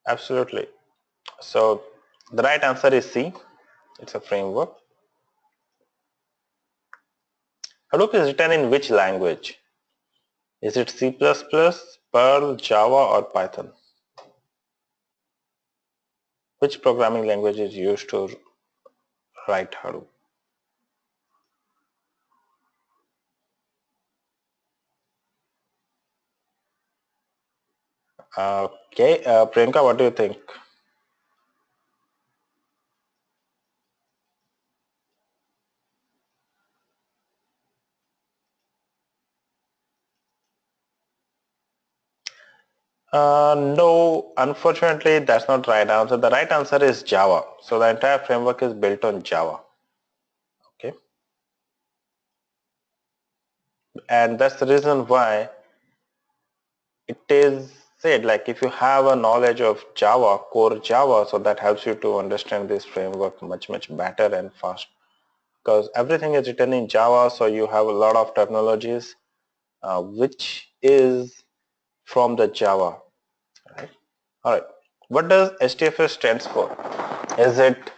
Absolutely. So the right answer is C. It's a framework. Hadoop is written in which language? Is it C++, Perl, Java, or Python? Which programming language is used to write Hadoop? Okay, Priyanka, what do you think? No, unfortunately, that's not right answer. The right answer is Java. So the entire framework is built on Java. Okay, and that's the reason why it is said, like, if you have a knowledge of Java, core Java, so that helps you to understand this framework much better and fast, because everything is written in Java, so you have a lot of terminologies which is from the Java, right? All right, what does HDFS stands for? Is it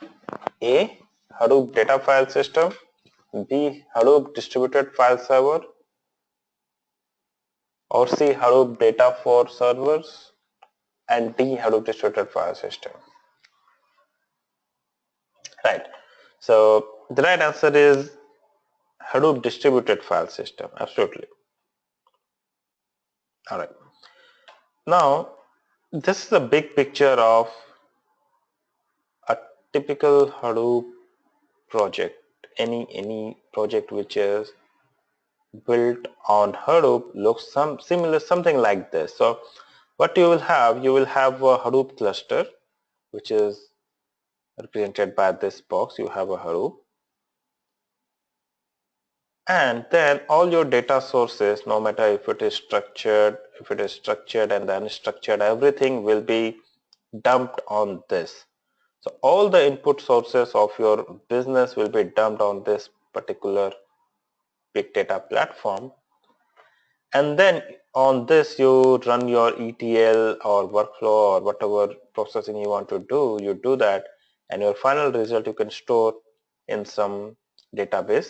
A, Hadoop data file system, B, Hadoop distributed file server, or C, Hadoop data for servers, and D, Hadoop distributed file system? Right. So the right answer is Hadoop distributed file system. Absolutely. All right. Now, this is a big picture of a typical Hadoop project. Any project which is built on Hadoop looks similar, something like this. So what you will have a Hadoop cluster, which is represented by this box. You have a Hadoop, and then all your data sources, no matter if it is structured and then unstructured, everything will be dumped on this. So all the input sources of your business will be dumped on this particular big data platform, and then on this you run your ETL or workflow or whatever processing you want to do. You do that, and your final result you can store in some database.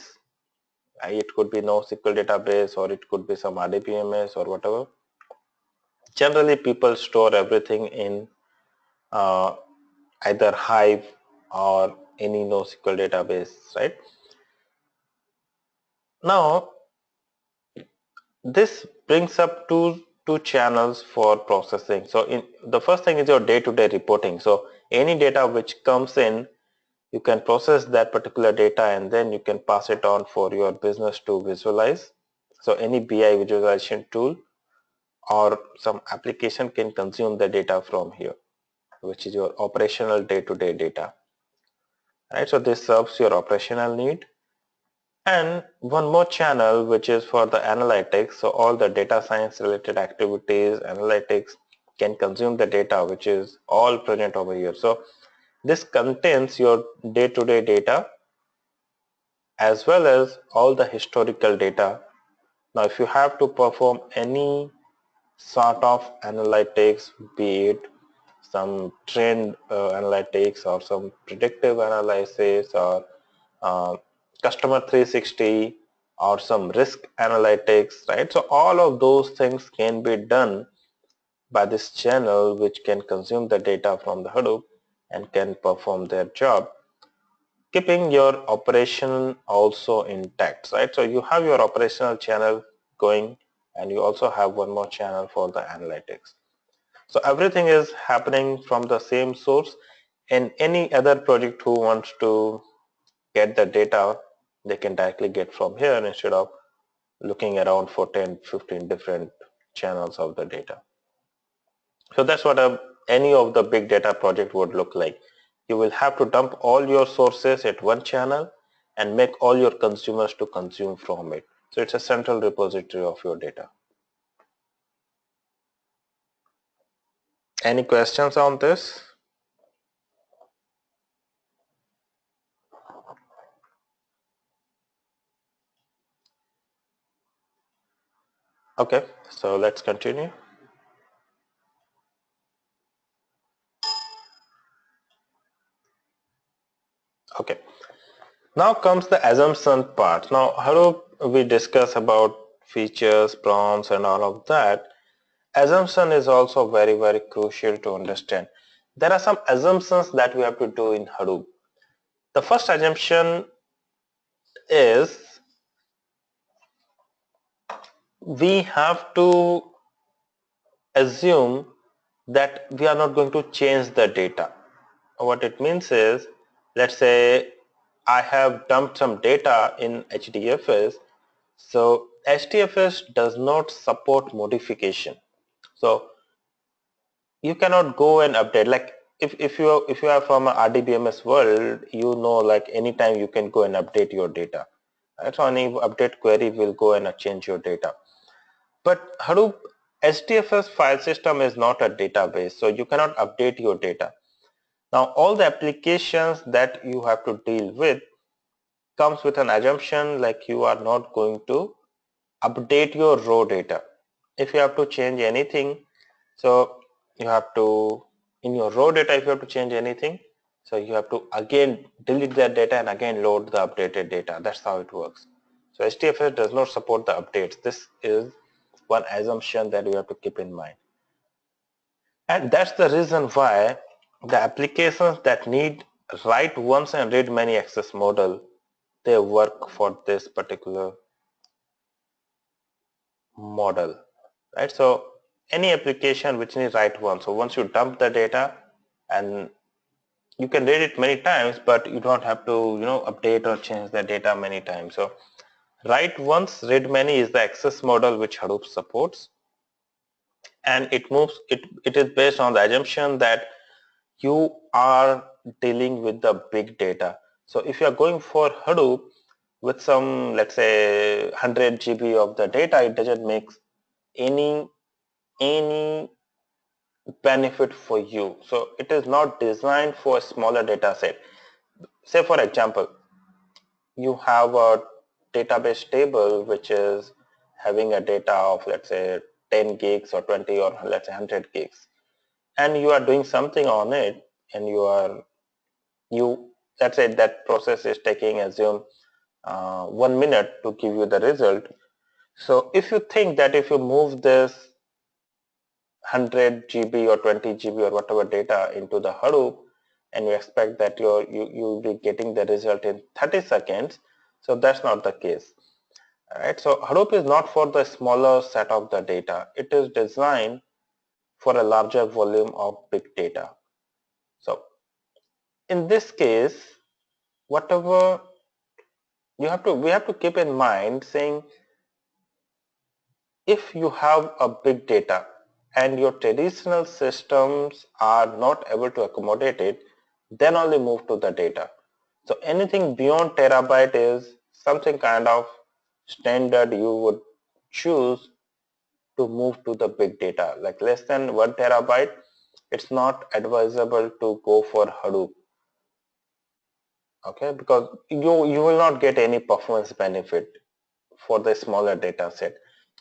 It could be NoSQL database, or it could be some RDBMS or whatever. Generally people store everything in uh, either Hive or any NoSQL database, right? Now this brings up two channels for processing. So in the first thing is your day-to-day reporting. So any data which comes in, you can process that particular data and then you can pass it on for your business to visualize. So any BI visualization tool or some application can consume the data from here, which is your operational day-to-day data, right? So this serves your operational need. And one more channel which is for the analytics. So all the data science related activities, analytics can consume the data which is all present over here. So this contains your day-to-day data as well as all the historical data. Now if you have to perform any sort of analytics, be it some trend analytics or some predictive analysis or uh, customer 360 or some risk analytics, right? So all of those things can be done by this channel, which can consume the data from the Hadoop and can perform their job, keeping your operation also intact, right? So you have your operational channel going and you also have one more channel for the analytics. So everything is happening from the same source, and any other project who wants to get the data, they can directly get from here instead of looking around for 10-15 different channels of the data. So that's what any of the big data project would look like. You will have to dump all your sources at one channel and make all your consumers to consume from it. So it's a central repository of your data. Any questions on this? Okay, so let's continue. Okay. Now comes the assumption part. Now, Hadoop, we discuss about features, prompts, and all of that. Assumption is also very, very crucial to understand. There are some assumptions that we have to do in Hadoop. The first assumption is we have to assume that we are not going to change the data. What it means is, let's say I have dumped some data in HDFS. So HDFS does not support modification. So you cannot go and update. Like if you are from a RDBMS world, you know, like anytime you can go and update your data. Right? So any update query will go and change your data. But Hadoop HDFS file system is not a database, so you cannot update your data. Now all the applications that you have to deal with comes with an assumption like you are not going to update your raw data. If you have to change anything, so you have to, in your raw data, if you have to change anything, so you have to again delete that data and again load the updated data. That's how it works. So HDFS does not support the updates. This is one assumption that you have to keep in mind. And that's the reason why the applications that need write once and read many access model, they work for this particular model, right? So any application which needs write once, so once you dump the data, and you can read it many times, but you don't have to, update or change the data many times. So write once, read many is the access model which Hadoop supports, and it is based on the assumption that you are dealing with the big data. So if you are going for Hadoop with some, let's say 100 GB of the data, it doesn't make any benefit for you. So it is not designed for a smaller data set. Say for example, you have a database table which is having a data of, let's say 10 gigs or 20 or let's say 100 gigs, and you are doing something on it, and you let's say that process is taking, assume 1 minute to give you the result. So if you think that if you move this 100 GB or 20 GB or whatever data into the Hadoop, and you expect that you'll be getting the result in 30 seconds, so that's not the case. All right, so Hadoop is not for the smaller set of the data. It is designed for a larger volume of big data. So in this case, whatever we have to keep in mind, saying if you have a big data and your traditional systems are not able to accommodate it, then only move to the data. So anything beyond terabyte is something kind of standard you would choose to move to the big data. Like less than 1 TB, it's not advisable to go for Hadoop. Okay, because you will not get any performance benefit for the smaller data set.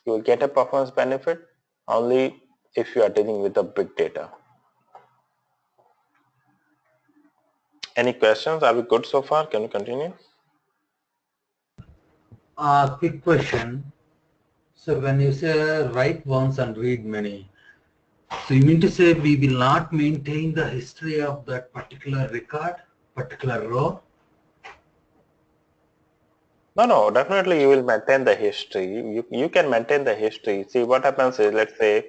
You will get a performance benefit only if you are dealing with the big data. Any questions? Are we good so far? Can we continue? Quick question. So when you say write once and read many, so you mean to say we will not maintain the history of that particular record, particular row? No, definitely you will maintain the history. You can maintain the history. See what happens is, let's say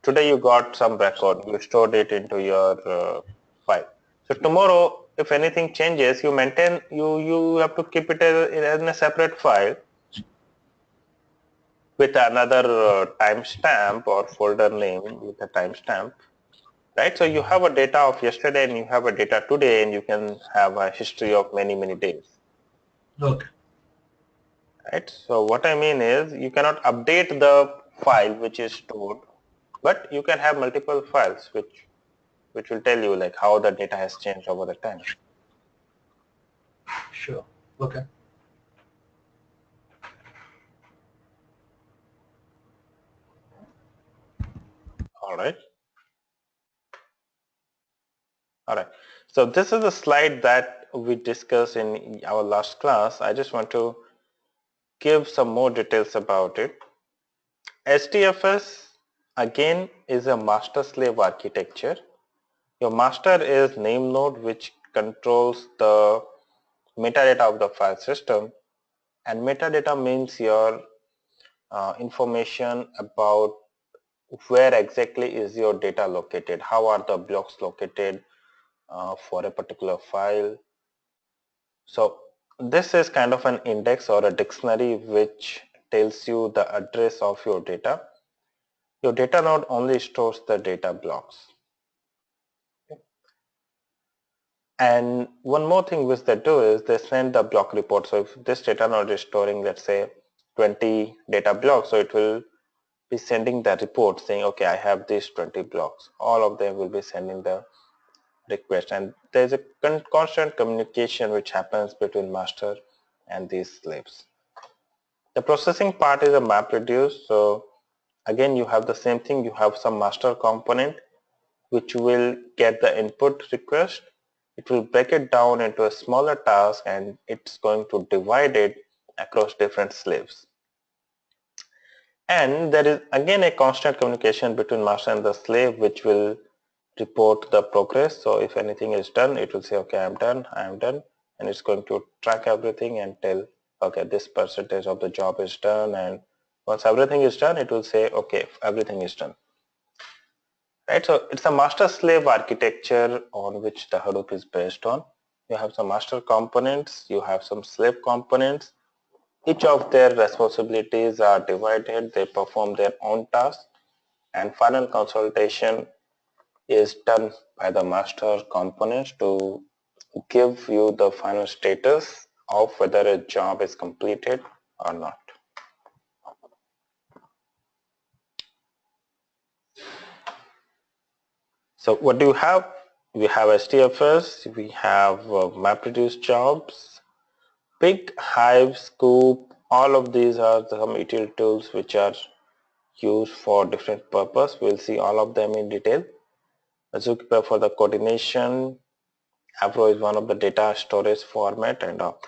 today you got some record, you stored it into your file. So tomorrow, if anything changes, you have to keep it in a separate file with another timestamp or folder name with a timestamp, right? So you have a data of yesterday and you have a data today, and you can have a history of many days, Okay. right? So what I mean is you cannot update the file which is stored, but you can have multiple files which will tell you like how the data has changed over the time. Sure. Okay. All right. Alright, so this is a slide that we discussed in our last class. I just want to give some more details about it. HDFS again is a master slave architecture. Your master is name node, which controls the metadata of the file system, and metadata means your information about where exactly is your data located, how are the blocks located for a particular file. So this is kind of an index or a dictionary which tells you the address of your data. Your data node only stores the data blocks. And one more thing which they do is they send the block report. So if this data node is storing, let's say 20 data blocks, so it will be sending the report saying, okay, I have these 20 blocks. All of them will be sending the request, and there's a constant communication which happens between master and these slaves. The processing part is a map reduce. So again, you have the same thing. You have some master component which will get the input request. It will break it down into a smaller task, and it's going to divide it across different slaves. And there is again a constant communication between master and the slave, which will report the progress. So if anything is done, it will say, okay, I'm done, and it's going to track everything and tell, okay, this percentage of the job is done. And once everything is done, it will say, okay, everything is done. Right, so it's a master slave architecture on which the Hadoop is based on. You have some master components, you have some slave components. Each of their responsibilities are divided, they perform their own tasks, and final consultation is done by the master components to give you the final status of whether a job is completed or not. So what do you have? We have HDFS, we have MapReduce jobs, Pig, Hive, Scoop. All of these are some ETL tools which are used for different purpose. We'll see all of them in detail. Zookeeper for the coordination, Avro is one of the data storage format, and all.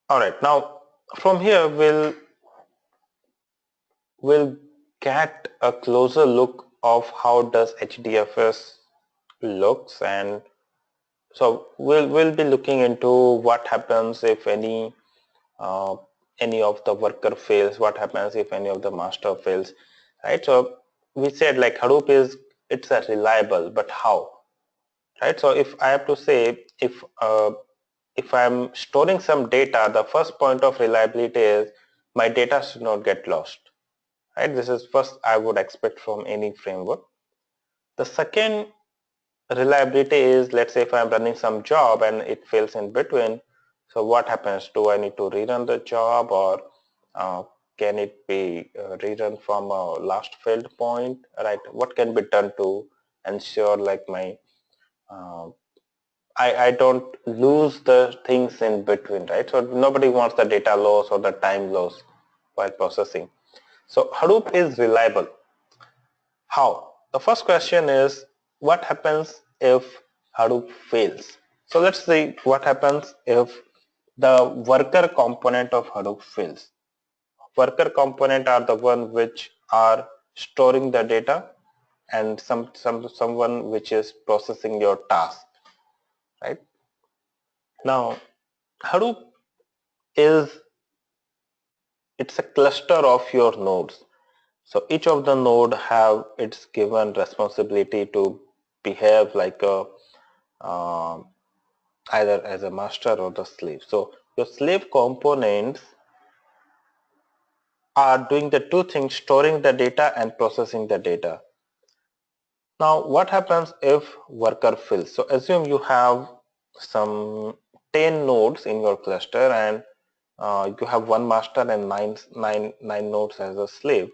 All right, now from here we'll get a closer look of how does HDFS looks, and so we'll be looking into what happens if uh, any of the worker fails, what happens if any of the master fails, right? So we said like Hadoop is, it's a reliable, but how, right? So if I have to say, if I'm storing some data, the first point of reliability is my data should not get lost, right? This is first I would expect from any framework. The second reliability is, let's say if I'm running some job and it fails in between, so what happens? Do I need to rerun the job, or uh, can it be rerun from a last failed point, right? What can be done to ensure like my I don't lose the things in between, right? So nobody wants the data loss or the time loss while processing. So Hadoop is reliable. How? The first question is, what happens if Hadoop fails? So let's see what happens if the worker component of Hadoop fails. Worker component are the one which are storing the data, and someone which is processing your task, right? Now Hadoop is, it's a cluster of your nodes. So each of the node have its given responsibility to behave like a either as a master or the slave. So your slave components are doing the two things, storing the data and processing the data. Now what happens if worker fails? So assume you have some 10 nodes in your cluster, and you have one master and nine nodes as a slave.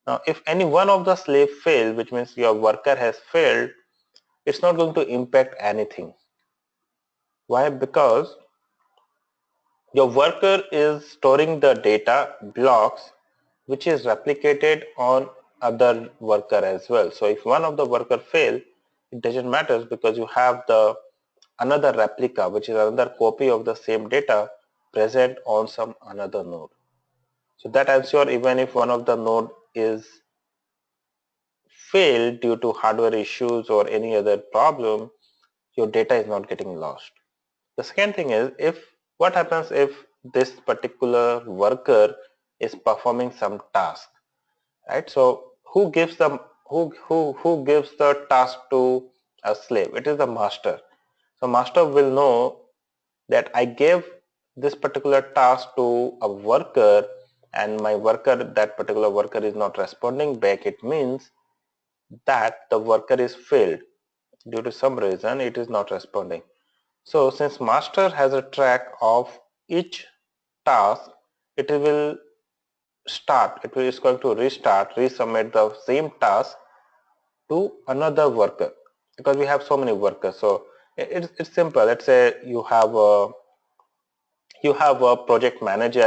Now if any one of the slave fail, which means your worker has failed, it's not going to impact anything. Why? Because your worker is storing the data blocks which is replicated on other worker as well. So if one of the worker fail, it doesn't matter because you have the another replica, which is another copy of the same data present on some another node. So that ensures even if one of the node is failed due to hardware issues or any other problem, your data is not getting lost. The second thing is, if what happens if this particular worker is performing some task, right? So who gives the task to a slave? It is the master. So master will know that I gave this particular task to a worker, and that particular worker is not responding back. It means that the worker is failed due to some reason. It is not responding. So since master has a track of each task, it will is going to resubmit the same task to another worker, because we have so many workers. So it's simple. Let's say you have a project manager,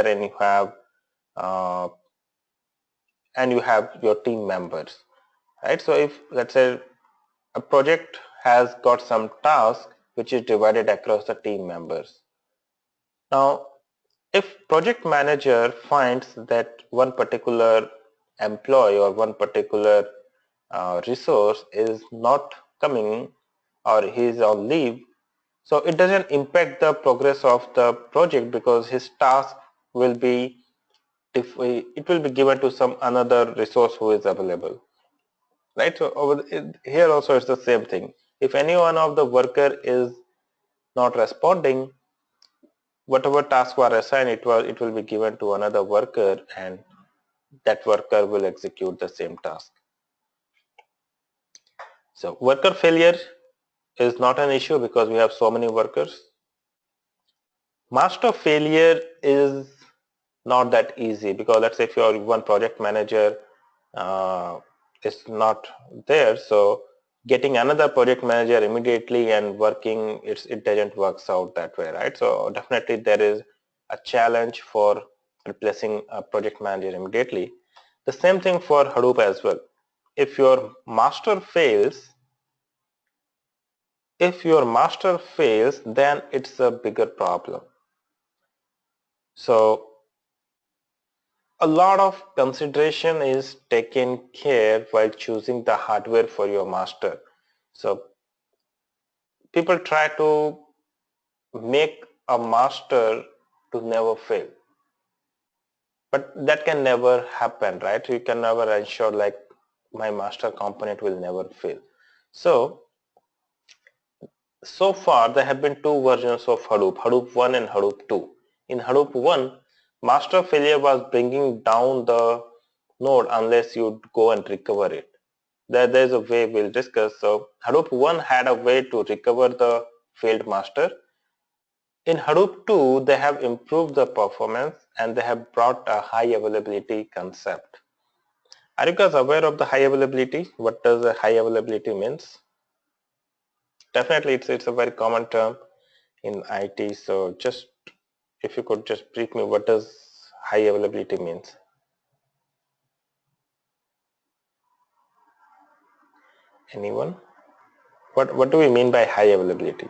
uh, and you have your team members, right? So if, let's say, a project has got some task which is divided across the team members. Now, if project manager finds that one particular employee or one particular resource is not coming, or he is on leave, so it doesn't impact the progress of the project, because his task will be, if it will be given to some another resource who is available, right? So here also it's the same thing. If any one of the worker is not responding, whatever task were assigned, it will be given to another worker, and that worker will execute the same task. So worker failure is not an issue because we have so many workers. Master failure is not that easy, because let's say if your one project manager is not there, so getting another project manager immediately and working, it doesn't works out that way, right? So definitely there is a challenge for replacing a project manager immediately. The same thing for Hadoop as well. If your master fails, then it's a bigger problem. So a lot of consideration is taken care while choosing the hardware for your master. So people try to make a master to never fail, but that can never happen, right? You can never ensure like my master component will never fail. So far there have been two versions of Hadoop, Hadoop 1 and Hadoop 2. In Hadoop 1, master failure was bringing down the node unless you go and recover it. There's a way we'll discuss. So Hadoop 1 had a way to recover the failed master. In Hadoop 2, they have improved the performance and they have brought a high availability concept. Are you guys aware of the high availability? What does a high availability means? Definitely it's a very common term in IT. So just if you could just brief me, what does high availability means? Anyone? What do we mean by high availability?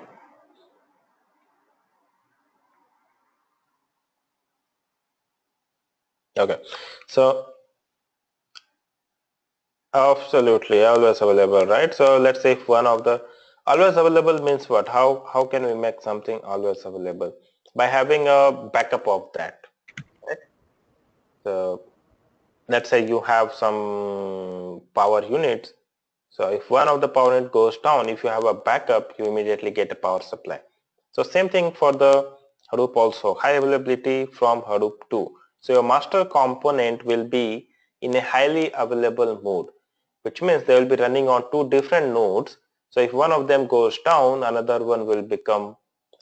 Okay, so absolutely always available, right? So let's say if one of the always available means what? How can we make something always available? By having a backup of that, right? So let's say you have some power units. So if one of the power unit goes down, if you have a backup, you immediately get a power supply. So same thing for the Hadoop also, high availability from Hadoop 2. So your master component will be in a highly available mode, which means they will be running on two different nodes. So if one of them goes down, another one will become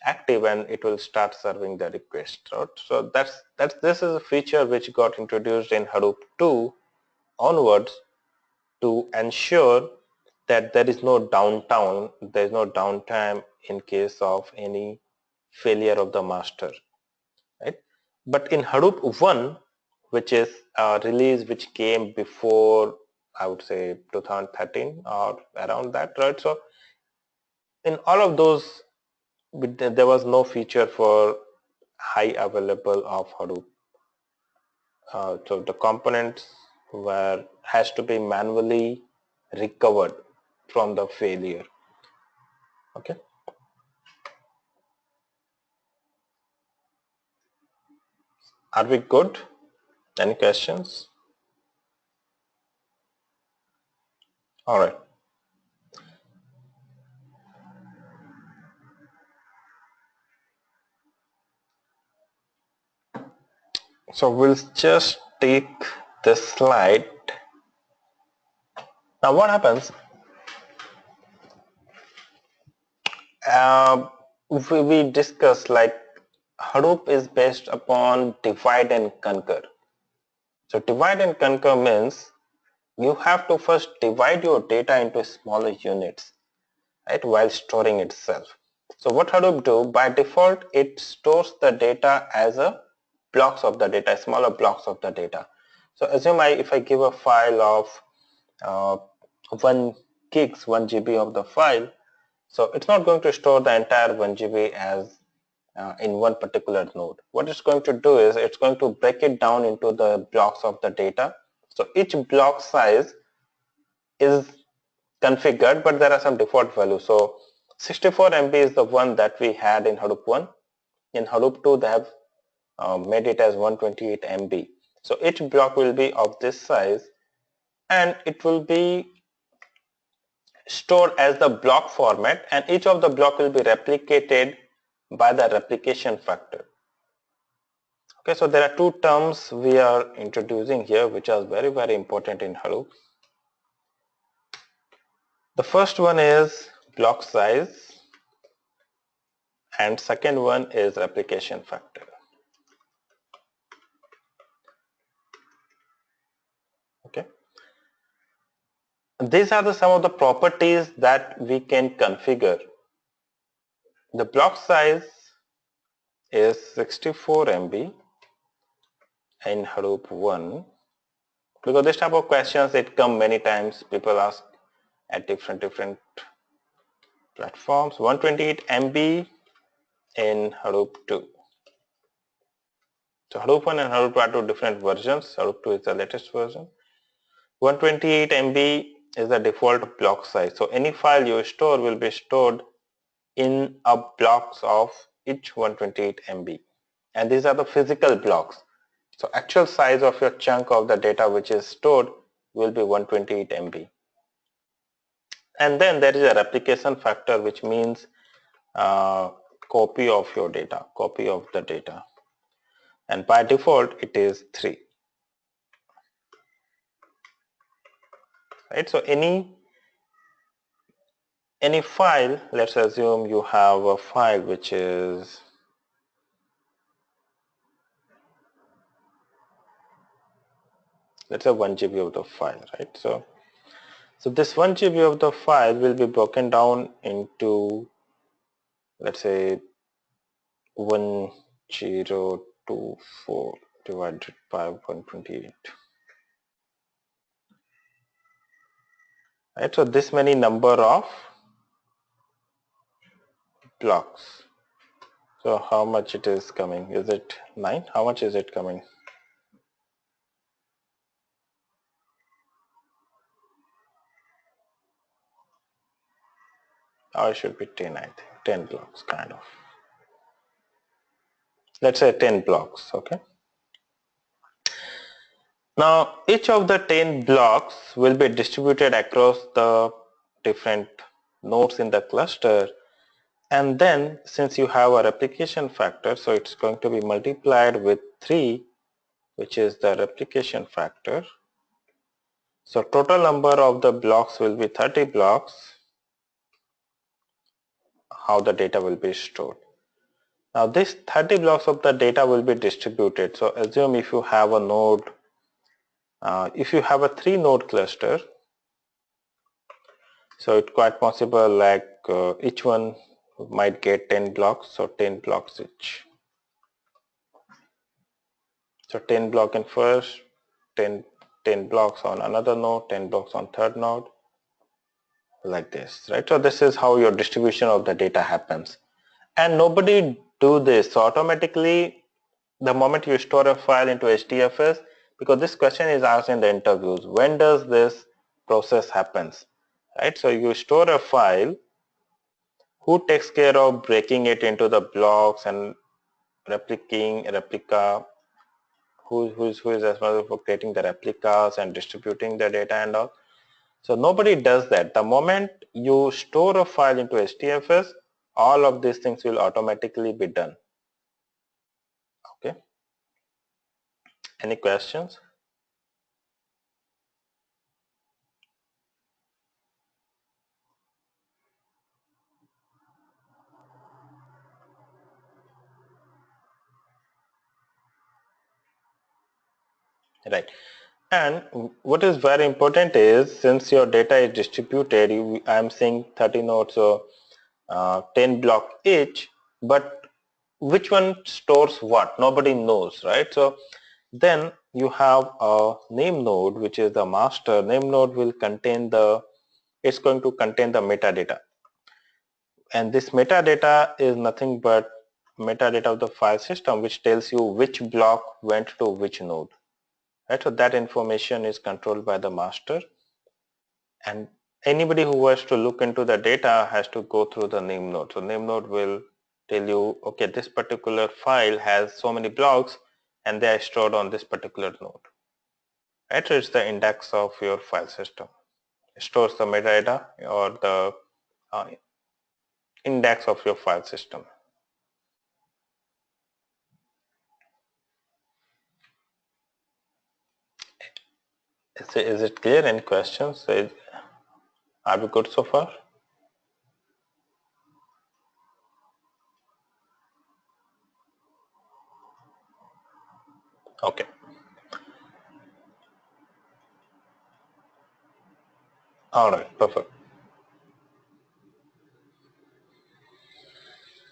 active and it will start serving the request. Right? So this is a feature which got introduced in Hadoop 2 onwards to ensure that there is no downtime in case of any failure of the master, right? But in Hadoop 1, which is a release which came before, I would say 2013 or around that, right? So In all of those, there was no feature for high available of Hadoop. So the components has to be manually recovered from the failure. Okay. Are we good? Any questions? All right. So we'll just take this slide. Now what happens? Uh, we discussed like Hadoop is based upon divide and conquer. So divide and conquer means you have to first divide your data into smaller units, right, while storing itself. So what Hadoop do, by default, it stores the data as a blocks of the data, smaller blocks of the data. So assume if I give a file of uh, 1 gigs, 1 GB of the file, so it's not going to store the entire 1 GB as in one particular node. What it's going to do is it's going to break it down into the blocks of the data. So each block size is configured, but there are some default values. So 64 MB is the one that we had in Hadoop 1. In Hadoop 2, they have made it as 128 MB. So each block will be of this size, and it will be stored as the block format, and each of the block will be replicated by the replication factor. Okay, so there are two terms we are introducing here which are very, very important in Hadoop. The first one is block size and second one is replication factor. Okay, these are some of the properties that we can configure. The block size is 64 MB in Hadoop 1, because this type of questions, it come many times, people ask at different platforms. 128 MB in Hadoop 2. So Hadoop 1 and Hadoop 2 are two different versions. Hadoop 2 is the latest version. 128 MB is the default block size. So any file you store will be stored in a blocks of each 128 MB. And these are the physical blocks. So actual size of your chunk of the data which is stored will be 128 MB. And then there is a replication factor, which means copy of your data, copy of the data. And by default, it is 3. Right? So any file, let's assume you have a file which is, let's say 1 GB of the file, right? So this 1 GB of the file will be broken down into, let's say, 1024 divided by 128. Right? So this many number of blocks. So how much it is coming? Is it 9? How much is it coming? Or it should be 10, I think. 10 blocks, kind of. Let's say 10 blocks, okay? Now, each of the 10 blocks will be distributed across the different nodes in the cluster. And then, since you have a replication factor, so it's going to be multiplied with 3, which is the replication factor. So total number of the blocks will be 30 blocks, how the data will be stored. Now this 30 blocks of the data will be distributed. So assume if you have a node, if you have a 3 node cluster, so it's quite possible like each one might get 10 blocks, so 10 blocks each. So 10 block in first, 10 blocks on another node, 10 blocks on third node. like this, right? So this is how your distribution of the data happens. And nobody do this. So automatically, the moment you store a file into HDFS, because this question is asked in the interviews, when does this process happens, right? So you store a file, who takes care of breaking it into the blocks and replica, who is responsible for creating the replicas and distributing the data and all. So nobody does that. The moment you store a file into HDFS, all of these things will automatically be done. Okay. Any questions? Right. And what is very important is, since your data is distributed, I'm seeing 30 nodes or 10 block each, but which one stores what? Nobody knows, right? So then you have a name node, which is the master. Name node will contain it's going to contain the metadata. And this metadata is nothing but metadata of the file system, which tells you which block went to which node. Right? So that information is controlled by the master, and anybody who wants to look into the data has to go through the name node. So name node will tell you, okay, this particular file has so many blocks and they are stored on this particular node. Right? So it's the index of your file system. It stores the metadata or the uh, index of your file system. Is it clear? Any questions? Are we good so far? Okay. All right. Perfect.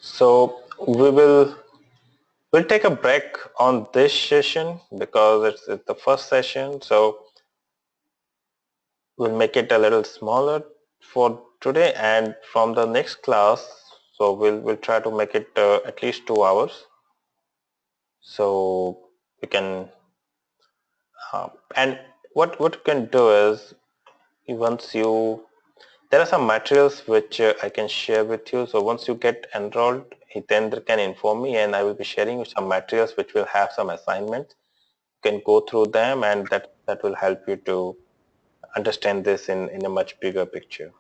So we'll take a break on this session because it's the first session. So we'll make it a little smaller for today, and from the next class, so we'll try to make it at least 2 hours. So we can and what you can do is, once you there are some materials which I can share with you. So once you get enrolled, Hitendra can inform me and I will be sharing you some materials which will have some assignments. You can go through them, and that will help you to understand this in a much bigger picture.